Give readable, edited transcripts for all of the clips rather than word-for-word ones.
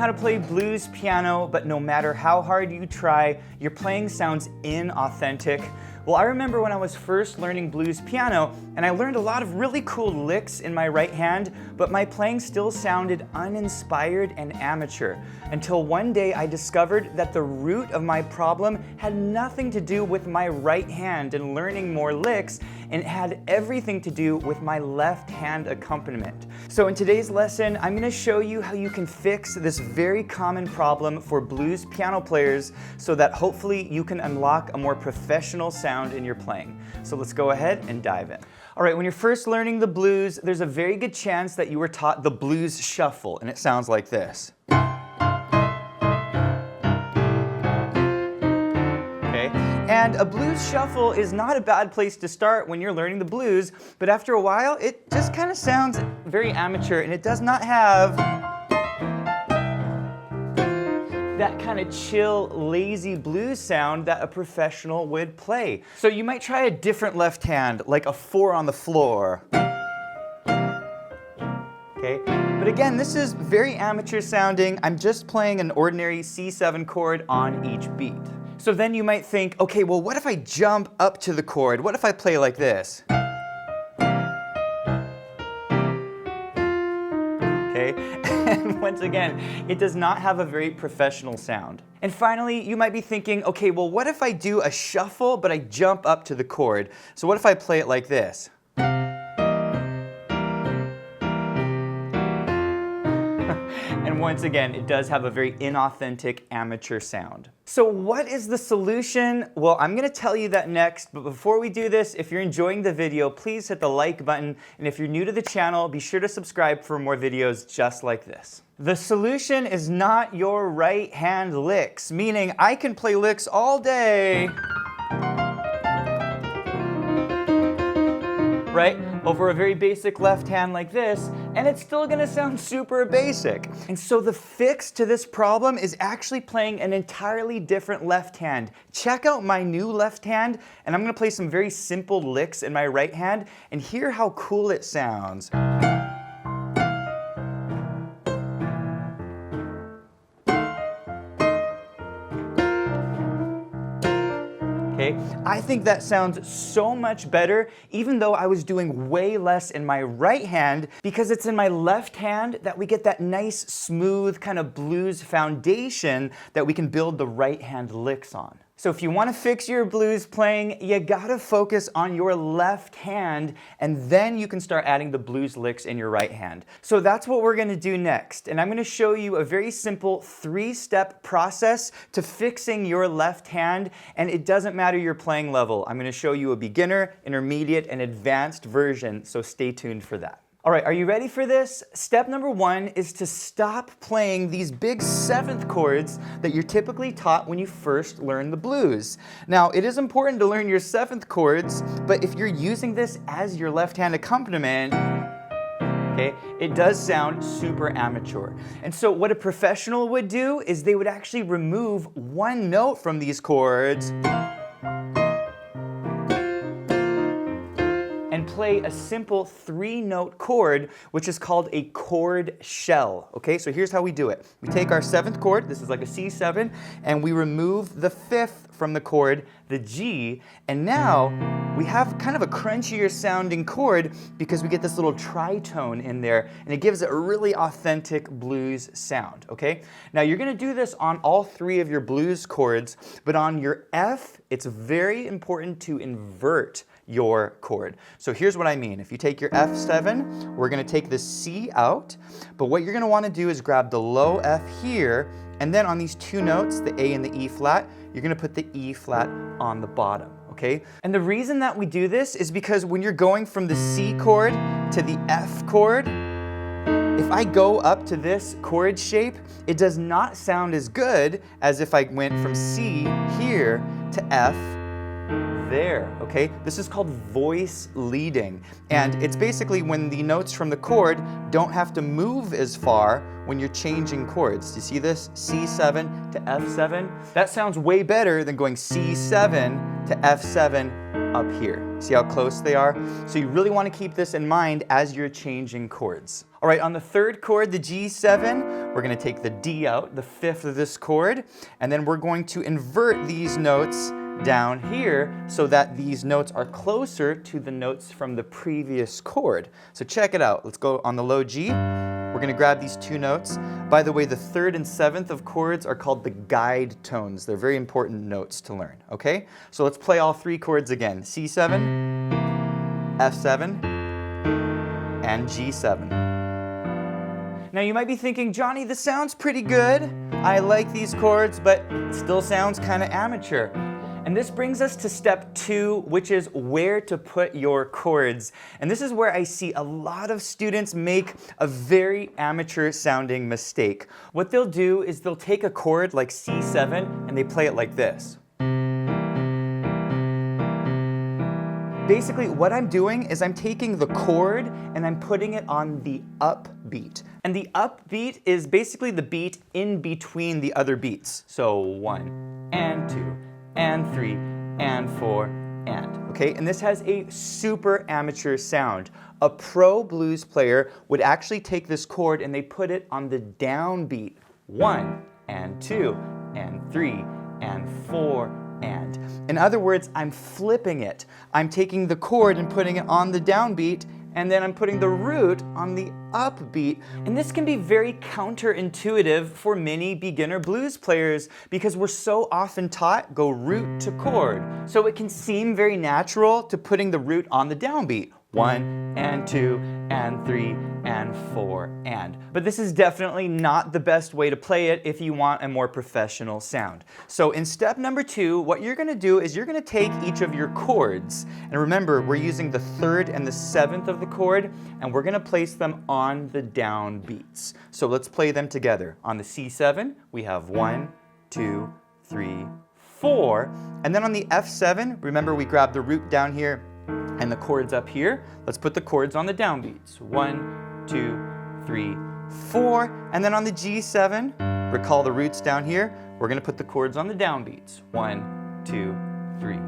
how to play blues piano, but no matter how hard you try, your playing sounds inauthentic. Well, I remember when I was first learning blues piano, and I learned a lot of really cool licks in my right hand, but my playing still sounded uninspired and amateur. Until one day I discovered that the root of my problem had nothing to do with my right hand and learning more licks, and it had everything to do with my left hand accompaniment. So in today's lesson, I'm going to show you how you can fix this very common problem for blues piano players so that hopefully you can unlock a more professional sound in your playing. So let's go ahead and dive in. All right, when you're first learning the blues, there's a very good chance that you were taught the blues shuffle, and it sounds like this. And a blues shuffle is not a bad place to start when you're learning the blues, but after a while, it just kind of sounds very amateur, and it does not have that kind of chill, lazy blues sound that a professional would play. So you might try a different left hand, like a 4 on the floor. Okay? But again, this is very amateur sounding. I'm just playing an ordinary C7 chord on each beat. So then you might think, okay, well, what if I jump up to the chord? What if I play like this? Okay, and once again, it does not have a very professional sound. And finally, you might be thinking, okay, well, what if I do a shuffle, but I jump up to the chord? So what if I play it like this? And once again, it does have a very inauthentic amateur sound. So what is the solution? Well, I'm going to tell you that next, but before we do this, if you're enjoying the video, please hit the like button, and if you're new to the channel, be sure to subscribe for more videos just like this. The solution is not your right hand licks, meaning I can play licks all day, right, over a very basic left hand like this, and it's still gonna sound super basic. And so the fix to this problem is actually playing an entirely different left hand. Check out my new left hand, and I'm gonna play some very simple licks in my right hand, and hear how cool it sounds. Okay? I think that sounds so much better, even though I was doing way less in my right hand, because it's in my left hand that we get that nice, smooth kind of blues foundation that we can build the right hand licks on. So if you want to fix your blues playing, you gotta focus on your left hand, and then you can start adding the blues licks in your right hand. So that's what we're gonna do next, and I'm gonna show you a very simple 3-step process to fixing your left hand, and it doesn't matter your playing level. I'm gonna show you a beginner, intermediate, and advanced version, so stay tuned for that. All right, are you ready for this? Step number 1 is to stop playing these big 7th chords that you're typically taught when you first learn the blues. Now, it is important to learn your 7th chords, but if you're using this as your left hand accompaniment, okay, it does sound super amateur. And so what a professional would do is they would actually remove one note from these chords and play a simple 3-note chord, which is called a chord shell. Okay, so here's how we do it. We take our 7th chord, this is like a C7, and we remove the 5th from the chord, the G, and now we have kind of a crunchier sounding chord because we get this little tritone in there, and it gives it a really authentic blues sound, okay? Now you're gonna do this on all 3 of your blues chords, but on your F, it's very important to invert your chord. So here's what I mean. If you take your F7, we're going to take the C out, but what you're going to want to do is grab the low F here, and then on these 2 notes, the A and the E flat, you're going to put the E flat on the bottom, okay? And the reason that we do this is because when you're going from the C chord to the F chord, if I go up to this chord shape, it does not sound as good as if I went from C here to F there, okay? This is called voice leading, and it's basically when the notes from the chord don't have to move as far when you're changing chords. Do you see this? C7 to F7? That sounds way better than going C7 to F7 up here. See how close they are? So you really want to keep this in mind as you're changing chords. All right, on the third chord, the G7, we're going to take the D out, the fifth of this chord, and then we're going to invert these notes down here so that these notes are closer to the notes from the previous chord. So check it out. Let's go on the low G. We're going to grab these two notes. By the way, the third and seventh of chords are called the guide tones. They're very important notes to learn, okay? So let's play all three chords again. C7, F7, and G7. Now you might be thinking, Johnny, this sounds pretty good. I like these chords, but it still sounds kind of amateur. And this brings us to step 2, which is where to put your chords. And this is where I see a lot of students make a very amateur sounding mistake. What they'll do is they'll take a chord like C7 and they play it like this. Basically, what I'm doing is I'm taking the chord and I'm putting it on the upbeat. And the upbeat is basically the beat in between the other beats. So 1 and 2 and 3 and 4 and, okay? And this has a super amateur sound. A pro blues player would actually take this chord and they put it on the downbeat. 1 and 2 and 3 and 4 and. In other words, I'm flipping it. I'm taking the chord and putting it on the downbeat, and then I'm putting the root on the upbeat. And this can be very counterintuitive for many beginner blues players because we're so often taught go root to chord. So it can seem very natural to putting the root on the downbeat. 1 and 2 and 3 and 4 and. But this is definitely not the best way to play it if you want a more professional sound. So in step number 2, what you're going to do is you're going to take each of your chords, and remember we're using the 3rd and the 7th of the chord, and we're going to place them on the downbeats. So let's play them together. On the C7 we have 1, 2, 3, 4, and then on the F7, remember we grabbed the root down here and the chords up here. Let's put the chords on the downbeats. 1, 2, 3, 4. And then on the G7, recall the roots down here. We're going to put the chords on the downbeats. 1, 2, 3,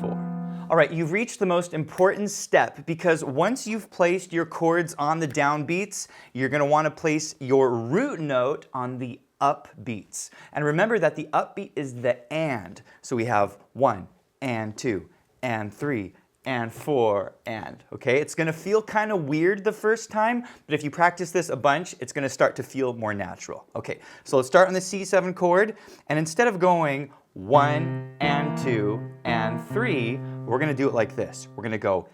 4. All right, you've reached the most important step because once you've placed your chords on the downbeats, you're going to want to place your root note on the upbeats. And remember that the upbeat is the and. So we have 1 and 2 and 3 and 4 and, okay? It's gonna feel kind of weird the first time, but if you practice this a bunch, it's gonna start to feel more natural. Okay, so let's start on the C7 chord, and instead of going 1 and 2 and 3, we're gonna do it like this. We're gonna go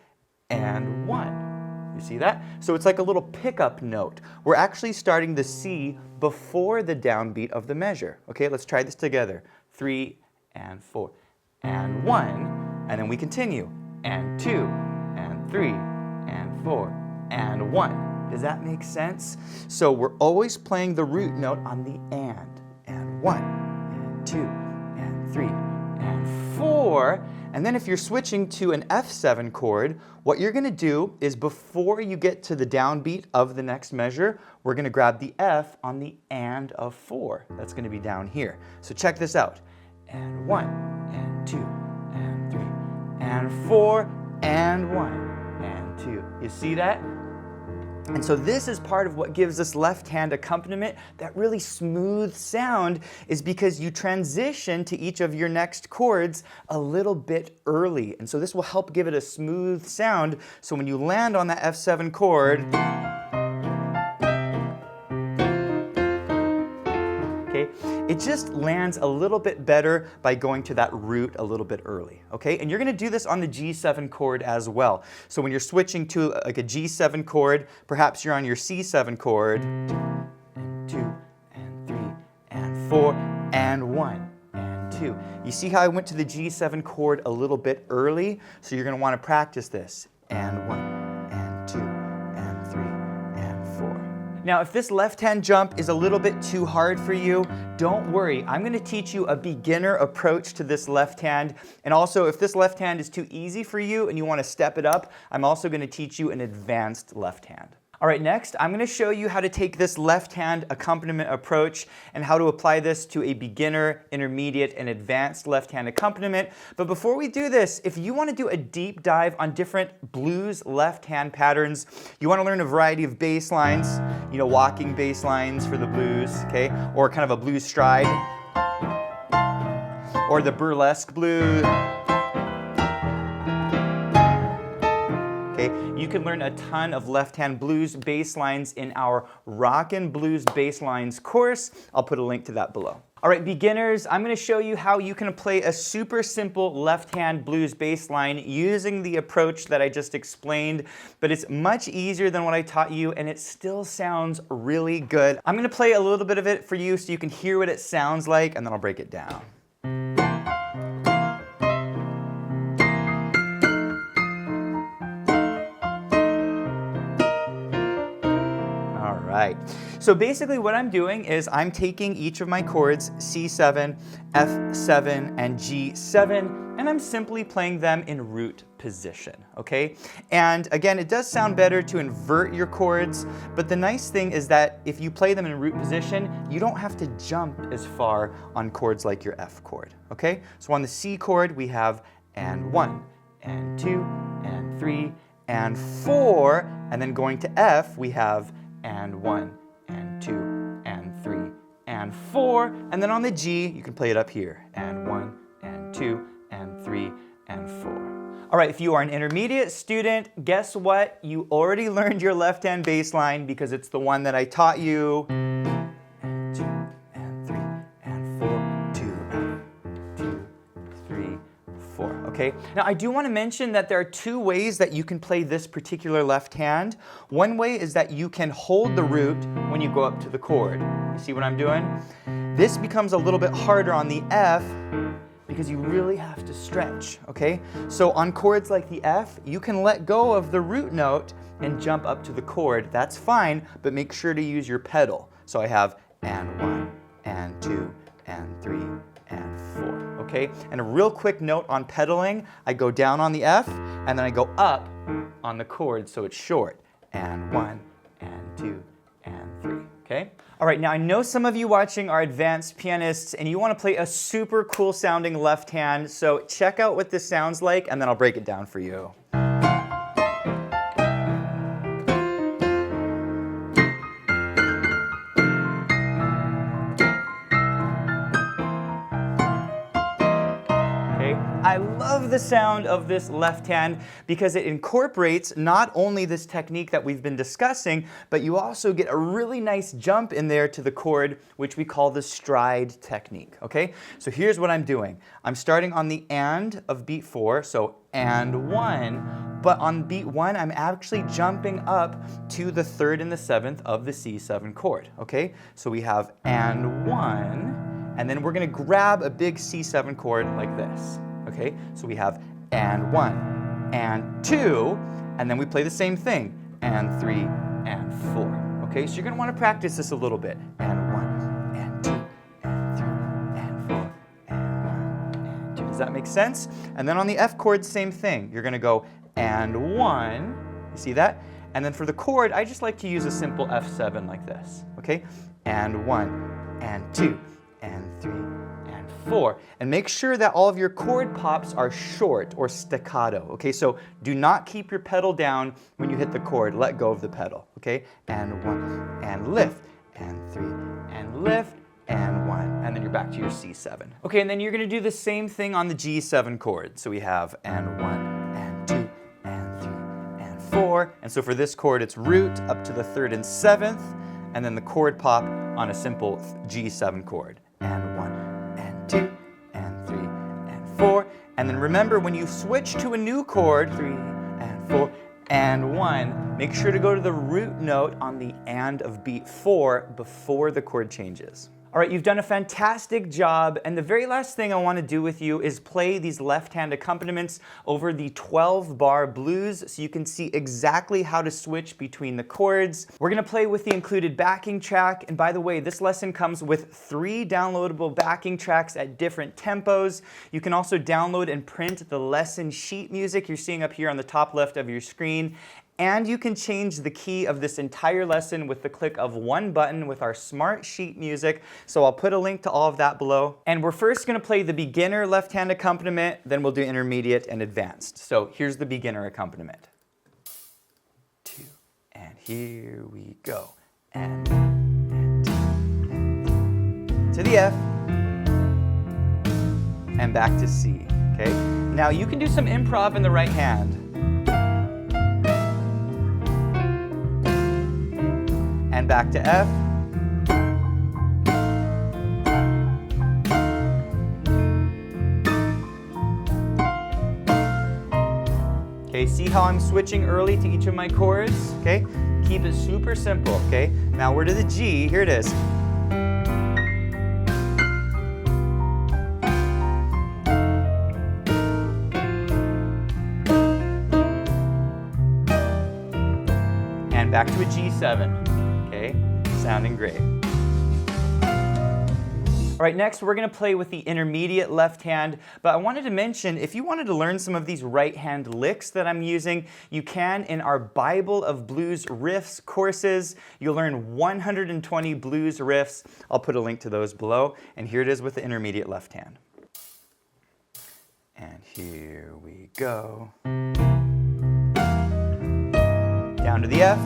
and 1. You see that? So it's like a little pickup note. We're actually starting the C before the downbeat of the measure. Okay, let's try this together. 3 and 4 and 1, and then we continue. And 2, and 3, and 4, and 1. Does that make sense? So we're always playing the root note on the and 1, and 2, and 3, and 4. And then if you're switching to an F7 chord, what you're gonna do is before you get to the downbeat of the next measure, we're gonna grab the F on the and of 4. That's gonna be down here. So check this out. And 1, and 2, and 3, and 4, and 1, and 2. You see that? And so this is part of what gives us left-hand accompaniment, that really smooth sound, is because you transition to each of your next chords a little bit early. And so this will help give it a smooth sound, so when you land on that F7 chord, okay, it just lands a little bit better by going to that root a little bit early, okay? And you're gonna do this on the G7 chord as well. So when you're switching to like a G7 chord, perhaps you're on your C7 chord, and 2, and 3, and 4, and 1, and 2. You see how I went to the G7 chord a little bit early? So you're gonna wanna practice this. And 1, and 2, and 3, and 4. Now, if this left-hand jump is a little bit too hard for you, don't worry. I'm going to teach you a beginner approach to this left hand. And also, if this left hand is too easy for you and you want to step it up, I'm also going to teach you an advanced left hand. All right, next I'm going to show you how to take this left-hand accompaniment approach and how to apply this to a beginner, intermediate, and advanced left-hand accompaniment. But before we do this, if you want to do a deep dive on different blues left-hand patterns, you want to learn a variety of bass lines, you know, walking bass lines for the blues, okay, or kind of a blues stride, or the burlesque blues. You can learn a ton of left-hand blues bass lines in our Rockin Blues Bass Lines course. I'll put a link to that below. All right, beginners, I'm going to show you how you can play a super simple left-hand blues bass line using the approach that I just explained, but it's much easier than what I taught you, and it still sounds really good. I'm going to play a little bit of it for you so you can hear what it sounds like, and then I'll break it down. Right. So basically what I'm doing is I'm taking each of my chords, C7, F7, and G7, and I'm simply playing them in root position, okay? And again, it does sound better to invert your chords, but the nice thing is that if you play them in root position, you don't have to jump as far on chords like your F chord, okay? So on the C chord, we have and 1, and 2, and 3, and 4, and then going to F, we have and 1, and 2, and 3, and 4, and then on the G, you can play it up here, and 1, and 2, and 3, and 4. All right, if you are an intermediate student, guess what? You already learned your left-hand bass line because it's the one that I taught you. And 2, and 3, and 4, 2, 3, 4, okay? Now, I do want to mention that there are two ways that you can play this particular left hand. One way is that you can hold the root when you go up to the chord. You see what I'm doing? This becomes a little bit harder on the F because you really have to stretch, okay? So on chords like the F, you can let go of the root note and jump up to the chord. That's fine, but make sure to use your pedal. So I have and 1, and 2, and 3, and 4, okay? And a real quick note on pedaling, I go down on the F, and then I go up on the chord so it's short. And 1, and 2, and 3, okay? All right, now I know some of you watching are advanced pianists, and you want to play a super cool sounding left hand, so check out what this sounds like, and then I'll break it down for you. I love the sound of this left hand because it incorporates not only this technique that we've been discussing, but you also get a really nice jump in there to the chord, which we call the stride technique, okay? So here's what I'm doing. I'm starting on the and of beat 4, so and 1, but on beat 1, I'm actually jumping up to the 3rd and the 7th of the C7 chord, okay? So we have and 1, and then we're gonna grab a big C7 chord like this. Okay, so we have and 1, and 2, and then we play the same thing, and 3, and 4. Okay, so you're going to want to practice this a little bit. And 1, and 2, and 3, and 4, and 1, and 2. Does that make sense? And then on the F chord, same thing. You're going to go and 1, you see that? And then for the chord, I just like to use a simple F7 like this. Okay, and 1, and 2, and 3, 4. And make sure that all of your chord pops are short or staccato, okay? So do not keep your pedal down when you hit the chord. Let go of the pedal, okay? And 1, and lift, and 3, and lift, and 1. And then you're back to your C7. Okay, and then you're going to do the same thing on the G7 chord. So we have and 1, and 2, and 3, and 4. And so for this chord, it's root up to the 3rd and 7th, and then the chord pop on a simple G7 chord. And 1, 2, and 3, and 4. And then remember, when you switch to a new chord, 3, and 4, and 1, make sure to go to the root note on the and of beat 4 before the chord changes. All right, you've done a fantastic job, and the very last thing I want to do with you is play these left-hand accompaniments over the 12-bar blues so you can see exactly how to switch between the chords. We're going to play with the included backing track, and by the way, this lesson comes with 3 downloadable backing tracks at different tempos. You can also download and print the lesson sheet music you're seeing up here on the top left of your screen. And you can change the key of this entire lesson with the click of one button with our smart sheet music. So I'll put a link to all of that below. And we're first going to play the beginner left-hand accompaniment, then we'll do intermediate and advanced. So here's the beginner accompaniment. 2, and here we go. And to the F, and back to C, okay? Now you can do some improv in the right hand. And back to F. Okay, see how I'm switching early to each of my chords, okay? Keep it super simple, okay? Now we're to the G, here it is. And back to a G7, okay? Sounding great. All right, next we're gonna play with the intermediate left hand, but I wanted to mention, if you wanted to learn some of these right hand licks that I'm using, you can in our Bible of Blues Riffs courses. You'll learn 120 blues riffs. I'll put a link to those below, and here it is with the intermediate left hand. And here we go. Down to the F.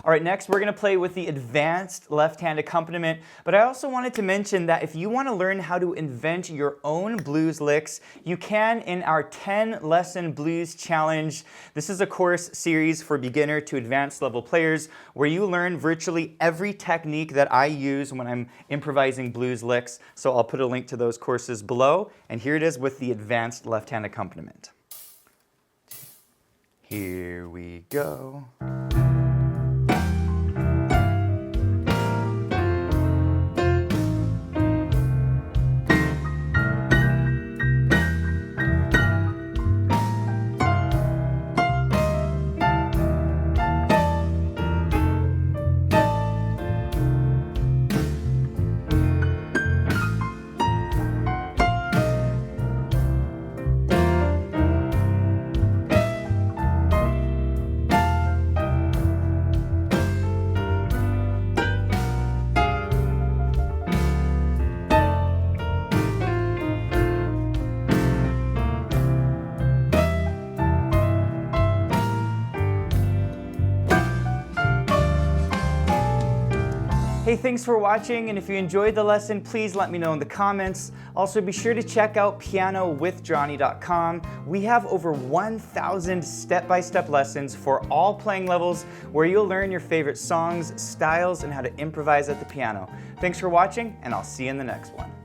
All right, next we're gonna play with the advanced left-hand accompaniment, but I also wanted to mention that if you wanna learn how to invent your own blues licks, you can in our 10-lesson blues challenge. This is a course series for beginner to advanced level players where you learn virtually every technique that I use when I'm improvising blues licks. So I'll put a link to those courses below, and here it is with the advanced left-hand accompaniment. Here we go. Hey, thanks for watching, and if you enjoyed the lesson, please let me know in the comments. Also, be sure to check out pianowithjonny.com. We have over 1,000 step-by-step lessons for all playing levels where you'll learn your favorite songs, styles, and how to improvise at the piano. Thanks for watching, and I'll see you in the next one.